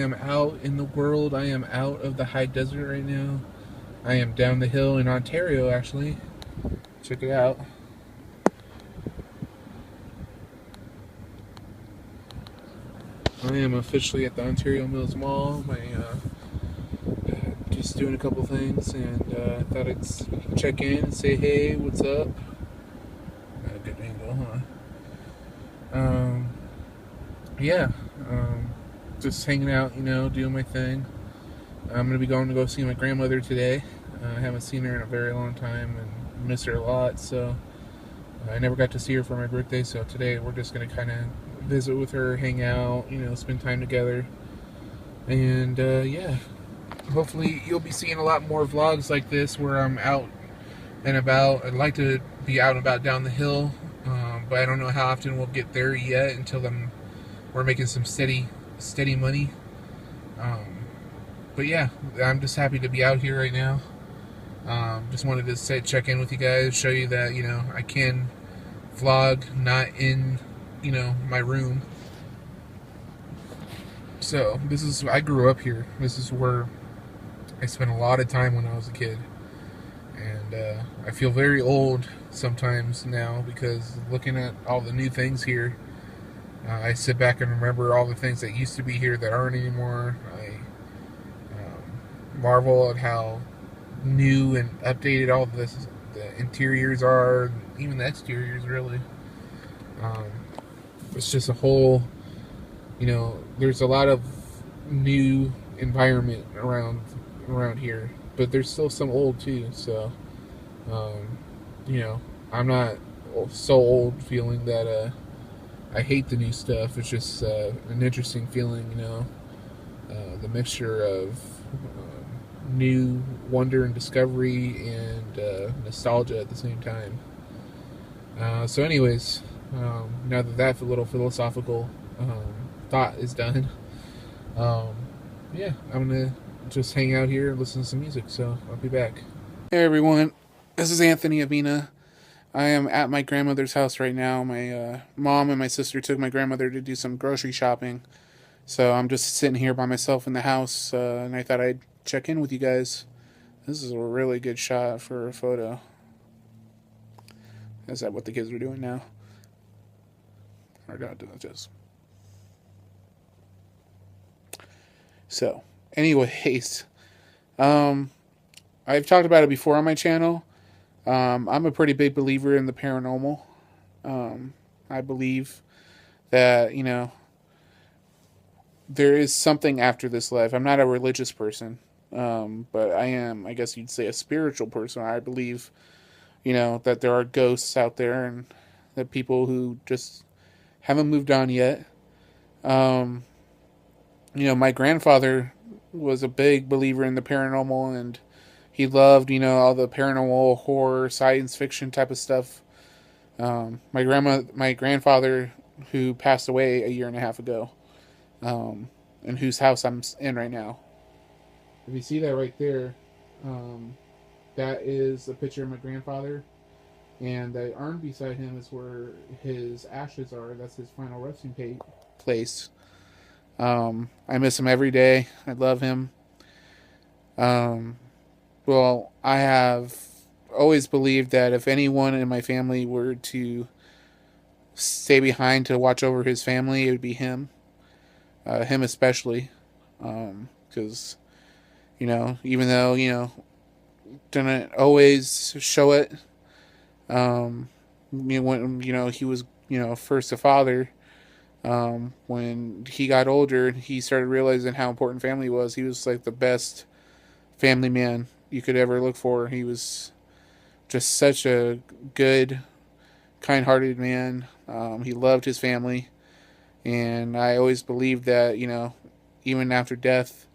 am out in the world. I am out of the high desert right now. I am down the hill in Ontario, actually. Check it out. I am officially at the Ontario Mills Mall. Just doing a couple things, and thought I'd check in and say, hey, what's up? Good angle, huh? Yeah. Um, just hanging out, doing my thing. I'm gonna be going to go see my grandmother today. I haven't seen her in a very long time and miss her a lot. So I never got to see her for my birthday. So today we're just gonna kind of visit with her, hang out, spend time together, and yeah. Hopefully you'll be seeing a lot more vlogs like this where I'm out and about. I'd like to be out and about down the hill, but I don't know how often we'll get there yet until we're making some steady money. But yeah, I'm just happy to be out here right now. Just wanted to check in with you guys, show you that I can vlog not in my room. So I grew up here. This is where I spent a lot of time when I was a kid, and I feel very old sometimes now because looking at all the new things here, I sit back and remember all the things that used to be here that aren't anymore. I marvel at how new and updated all the interiors are, even the exteriors really. Um, it's just a whole, there's a lot of new environment around here, but there's still some old too. So, um, I'm not so old feeling that I hate the new stuff. It's just an interesting feeling, the mixture of new wonder and discovery and nostalgia at the same time. So, anyways, now that little philosophical thought is done, yeah, I'm gonna just hang out here and listen to some music. So I'll be back. Hey everyone, this is Anthony Avina. I am at my grandmother's house right now. My mom and my sister took my grandmother to do some grocery shopping. So I'm just sitting here by myself in the house, and I thought I'd check in with you guys. This is a really good shot for a photo. Is that what the kids are doing now? Or not doing just. So, anyways, I've talked about it before on my channel. I'm a pretty big believer in the paranormal. I believe that, there is something after this life. I'm not a religious person, but I am, I guess you'd say, a spiritual person. I believe, that there are ghosts out there and that people who just haven't moved on yet. My grandfather was a big believer in the paranormal, and he loved, all the paranormal, horror, science fiction type of stuff. My grandfather, who passed away a year and a half ago, and whose house I'm in right now. If you see that right there, that is a picture of my grandfather, and the urn beside him is where his ashes are. That's his final resting place. I miss him every day. I love him. Well, I have always believed that if anyone in my family were to stay behind to watch over his family, it would be him. Him especially. Because, even though, didn't always show it. When, he was, first a father. When he got older, he started realizing how important family was. He was like the best family man you could ever look for. He was just such a good, kind-hearted man. He loved his family, and I always believed that, even after death,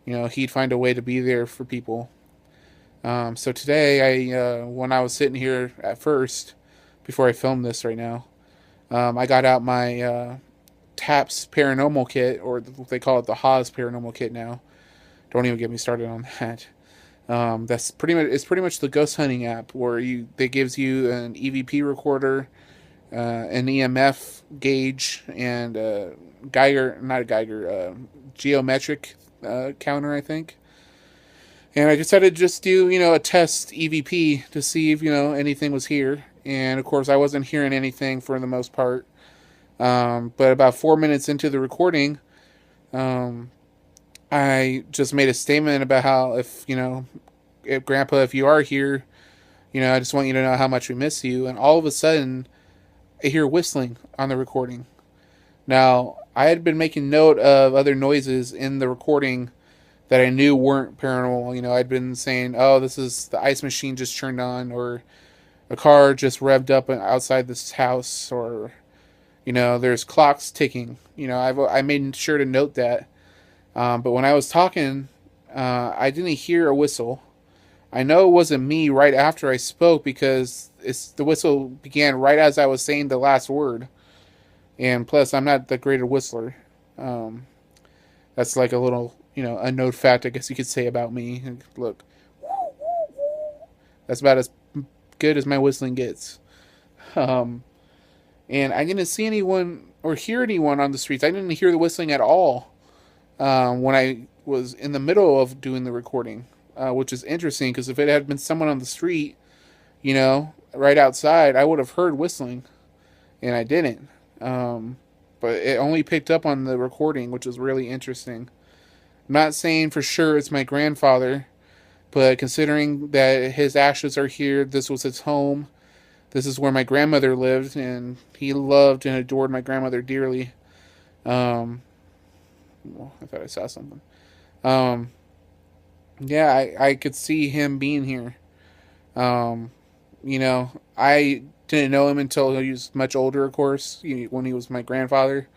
he'd find a way to be there for people. So today, when I was sitting here at first, before I filmed this right now, I got out my TAPS paranormal kit, or they call it the Haas paranormal kit now. Don't even get me started on that. It's pretty much the ghost hunting app where they gives you an EVP recorder, an EMF gauge and Geiger, not a Geiger, geometric counter, I think. And I decided to just do, a test EVP to see if, anything was here. And of course, I wasn't hearing anything for the most part. But about 4 minutes into the recording, um, I just made a statement about how if Grandpa, if you are here, I just want you to know how much we miss you. And all of a sudden, I hear whistling on the recording. Now, I had been making note of other noises in the recording that I knew weren't paranormal. I'd been saying, oh, this is the ice machine just turned on, or a car just revved up outside this house, or, there's clocks ticking. I made sure to note that. But when I was talking, I didn't hear a whistle. I know it wasn't me right after I spoke because the whistle began right as I was saying the last word. And plus, I'm not the greater whistler. That's like a little, unknown fact, I guess you could say about me. And look, that's about as good as my whistling gets. Um, and I didn't see anyone or hear anyone on the streets. I didn't hear the whistling at all when I was in the middle of doing the recording, which is interesting because if it had been someone on the street, right outside, I would have heard whistling, and I didn't. But it only picked up on the recording, which was really interesting. I'm not saying for sure it's my grandfather, but considering that his ashes are here, this was his home. This is where my grandmother lived, and he loved and adored my grandmother dearly. Well, I thought I saw something. Um, yeah, I could see him being here. Um, I didn't know him until he was much older, of course, when he was my grandfather.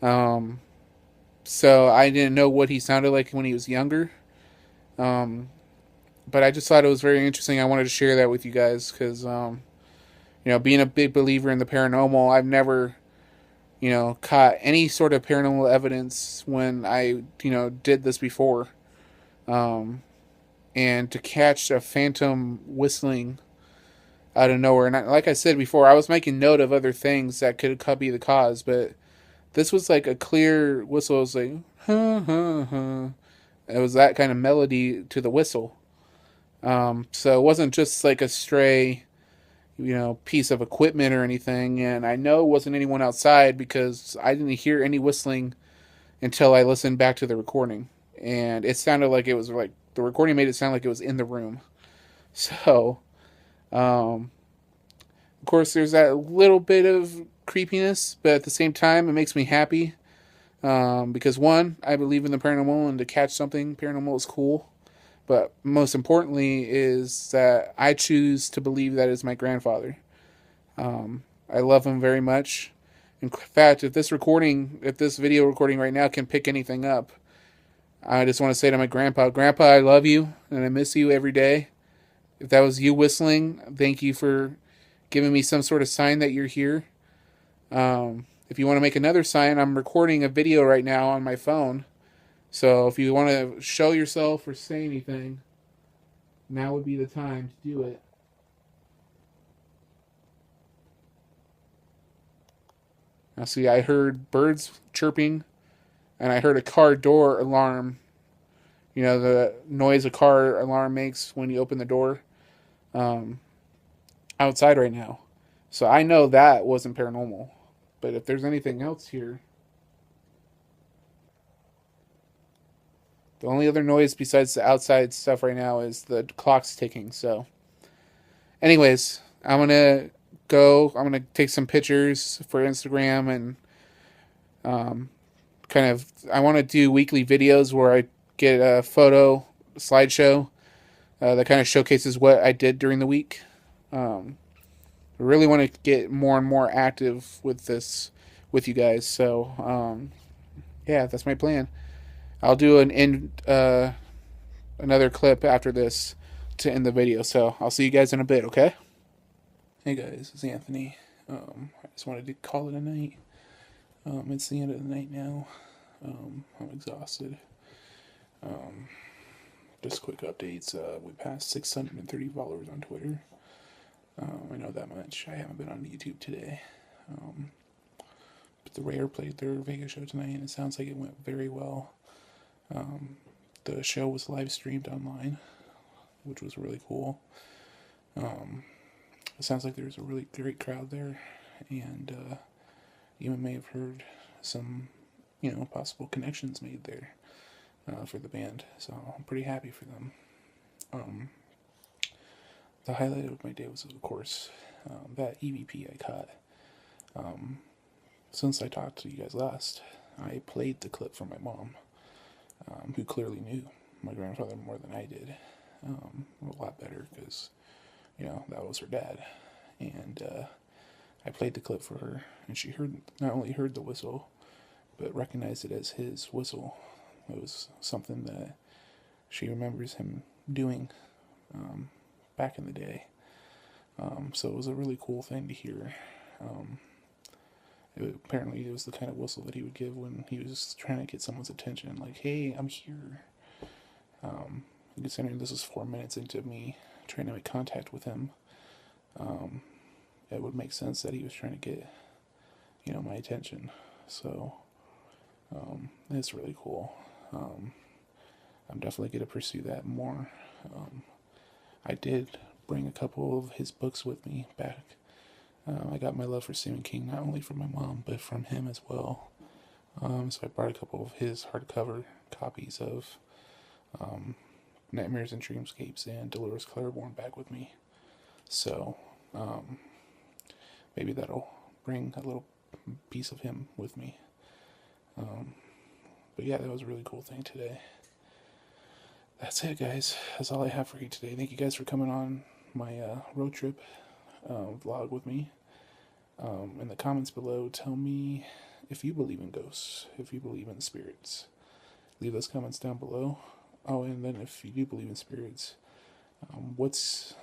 Um, so I didn't know what he sounded like when he was younger. Um, but I just thought it was very interesting. I wanted to share that with you guys because, being a big believer in the paranormal, I've never, caught any sort of paranormal evidence when I, did this before. Um, and to catch a phantom whistling out of nowhere. And like I said before, I was making note of other things that could be the cause, but this was like a clear whistle. It was like, huh, huh, huh. It was that kind of melody to the whistle. So it wasn't just like a stray, piece of equipment or anything. And I know it wasn't anyone outside because I didn't hear any whistling until I listened back to the recording. And it sounded like it was like, the recording made it sound like it was in the room. So, um, of course, there's that little bit of creepiness, but at the same time, it makes me happy. Because one, I believe in the paranormal, and to catch something paranormal is cool. But most importantly is that I choose to believe that is my grandfather. I love him very much. In fact, if this video recording right now can pick anything up, I just want to say to my grandpa, Grandpa, I love you, and I miss you every day. If that was you whistling, thank you for giving me some sort of sign that you're here. If you want to make another sign, I'm recording a video right now on my phone. So if you want to show yourself or say anything, now would be the time to do it. Now see, I heard birds chirping, and I heard a car door alarm. The noise a car alarm makes when you open the door. Outside right now. So I know that wasn't paranormal. But if there's anything else here, the only other noise besides the outside stuff right now is the clock's ticking. So, anyways, I'm going to go. I'm going to take some pictures for Instagram and I want to do weekly videos where I get a photo slideshow that kind of showcases what I did during the week. I really want to get more and more active with this with you guys. So, yeah, that's my plan. I'll do another clip after this to end the video. So I'll see you guys in a bit, okay? Hey guys, it's Anthony. I just wanted to call it a night. It's the end of the night now. I'm exhausted. Just quick updates. We passed 630 followers on Twitter. I know that much. I haven't been on YouTube today. But the Rare played their Vegas show tonight, and it sounds like it went very well. The show was live streamed online, which was really cool. It sounds like there was a really great crowd there, and you may have heard some, possible connections made there for the band. So I'm pretty happy for them. The highlight of my day was, of course, that EVP I caught. Since I talked to you guys last, I played the clip for my mom, who clearly knew my grandfather more than I did. A lot better because, that was her dad. And I played the clip for her, and she not only heard the whistle, but recognized it as his whistle. It was something that she remembers him doing back in the day. So it was a really cool thing to hear. Apparently, it was the kind of whistle that he would give when he was trying to get someone's attention, like, "Hey, I'm here." Considering this is 4 minutes into me trying to make contact with him, it would make sense that he was trying to get, my attention. So, it's really cool. I'm definitely going to pursue that more. I did bring a couple of his books with me back. I got my love for Stephen King not only from my mom, but from him as well. So I brought a couple of his hardcover copies of Nightmares and Dreamscapes and Dolores Claiborne back with me. So maybe that'll bring a little piece of him with me. But yeah, that was a really cool thing today. That's it, guys. That's all I have for you today. Thank you guys for coming on my road trip vlog with me. In the comments below, tell me if you believe in ghosts, if you believe in spirits. Leave those comments down below. Oh, and then if you do believe in spirits,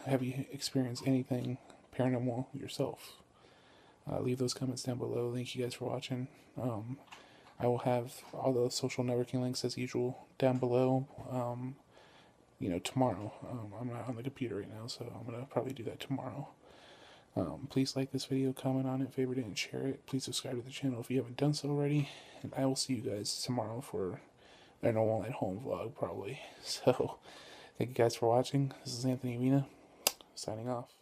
have you experienced anything paranormal yourself? Leave those comments down below. Thank you guys for watching. I will have all the social networking links as usual down below. Tomorrow. I'm not on the computer right now, so I'm gonna probably do that tomorrow. Please like this video, comment on it, favorite it, and share it. Please subscribe to the channel if you haven't done so already. And I will see you guys tomorrow for a normal at-home vlog, probably. So, thank you guys for watching. This is Anthony Avina, signing off.